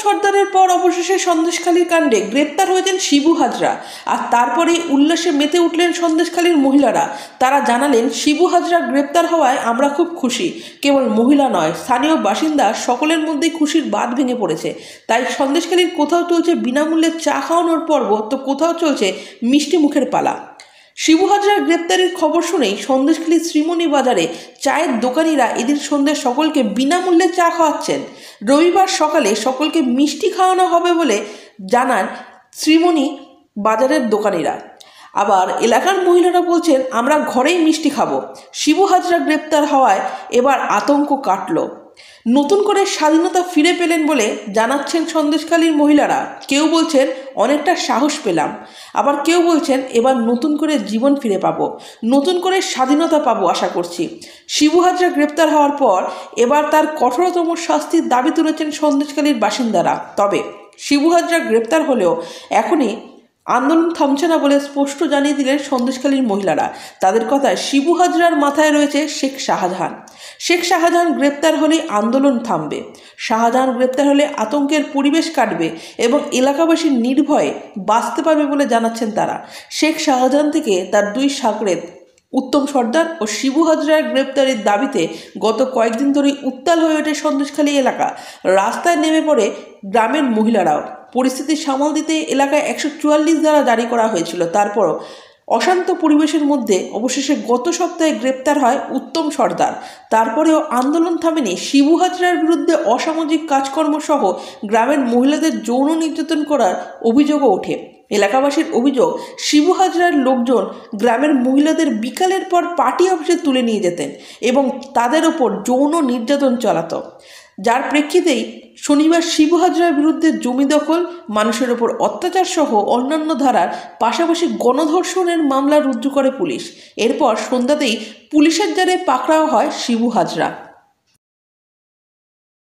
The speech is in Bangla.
সর্দারের পর অবশেষে সন্দেশখালীর কাণ্ডে গ্রেপ্তার হয়েছেন শিবু হাজরা। আর তারপরেই উল্লাসে মেতে উঠলেন সন্দেশখালীর মহিলারা। তারা জানালেন, শিবু হাজরা গ্রেপ্তার হওয়ায় আমরা খুব খুশি। কেবল মহিলা নয়, স্থানীয় বাসিন্দা সকলের মধ্যেই খুশির বাঁধ ভেঙে পড়েছে। তাই সন্দেশখালীর কোথাও চলছে বিনামূল্যে চা খাওয়ানোর পর্ব, তো কোথাও চলছে মিষ্টি মুখের পালা। শিবু হাজরার গ্রেপ্তারের খবর শুনেই সন্দেশখালী শ্রীমণি বাজারে চায়ের দোকানিরা এদিন সন্ধ্যে সকলকে বিনামূল্যে চা খাওয়াচ্ছেন। রবিবার সকালে সকলকে মিষ্টি খাওয়ানো হবে বলে জানান শ্রীমণি বাজারের দোকানিরা। আবার এলাকার মহিলারা বলছেন, আমরা ঘরেই মিষ্টি খাবো। শিবু হাজরা গ্রেপ্তার হওয়ায় এবার আতঙ্ক কাটল। নতুন করে স্বাধীনতা ফিরে পেলেন বলে জানাচ্ছেন সন্দেশখালীর মহিলারা। কেউ বলছেন অনেকটা সাহস পেলাম, আবার কেউ বলছেন এবার নতুন করে জীবন ফিরে পাবো, নতুন করে স্বাধীনতা পাবো আশা করছি। শিবু হাজরা গ্রেপ্তার হওয়ার পর এবার তার কঠোরতম শাস্তির দাবি তুলেছেন সন্দেশখালীর বাসিন্দারা। তবে শিবু হাজরা গ্রেপ্তার হলেও এখনই আন্দোলন থামছে না বলে স্পষ্ট জানিয়ে দিলেন সন্দেশখালীর মহিলারা। তাদের কথায় শিবু হাজরার মাথায় রয়েছে শেখ শাহজাহান। শেখ শাহজাহান গ্রেপ্তার হলেই আন্দোলন থামবে, শাহজাহান গ্রেপ্তার হলে আতঙ্কের পরিবেশ কাটবে এবং এলাকাবাসী নির্ভয়ে বাঁচতে পারবে বলে জানাচ্ছেন তারা। শেখ শাহজাহান থেকে তার দুই শাগরেদ উত্তম সর্দার ও শিবু হাজরার গ্রেপ্তারের দাবিতে গত কয়েকদিন ধরেই উত্তাল হয়ে ওঠে সন্দেশখালী এলাকা। রাস্তায় নেমে পড়ে গ্রামের মহিলারাও। পরিস্থিতি সামাল দিতে এলাকায় 144 ধারা জারি করা হয়েছিল। তারপরও অশান্ত পরিবেশের মধ্যে অবশেষে গত সপ্তাহে গ্রেপ্তার হয় উত্তম সর্দার। তারপরেও আন্দোলন থামেনি। শিবু হাজরার বিরুদ্ধে অসামাজিক কাজকর্ম সহ গ্রামের মহিলাদের যৌন নির্যাতন করার অভিযোগও ওঠে। এলাকাবাসীর অভিযোগ, শিবু হাজরার লোকজন গ্রামের মহিলাদের বিকালের পর পার্টি অফিসে তুলে নিয়ে যেতেন এবং তাদের ওপর যৌন নির্যাতন চালাতো। যার প্রেক্ষিতেই শনিবার শিবু হাজরার বিরুদ্ধে জমি দখল, মানুষের ওপর অত্যাচার সহ অন্যান্য ধারার পাশাপাশি গণধর্ষণের মামলা রুজু করে পুলিশ। এরপর সন্ধ্যাতেই পুলিশের জালে পাকড়াও হয় শিবু হাজরা।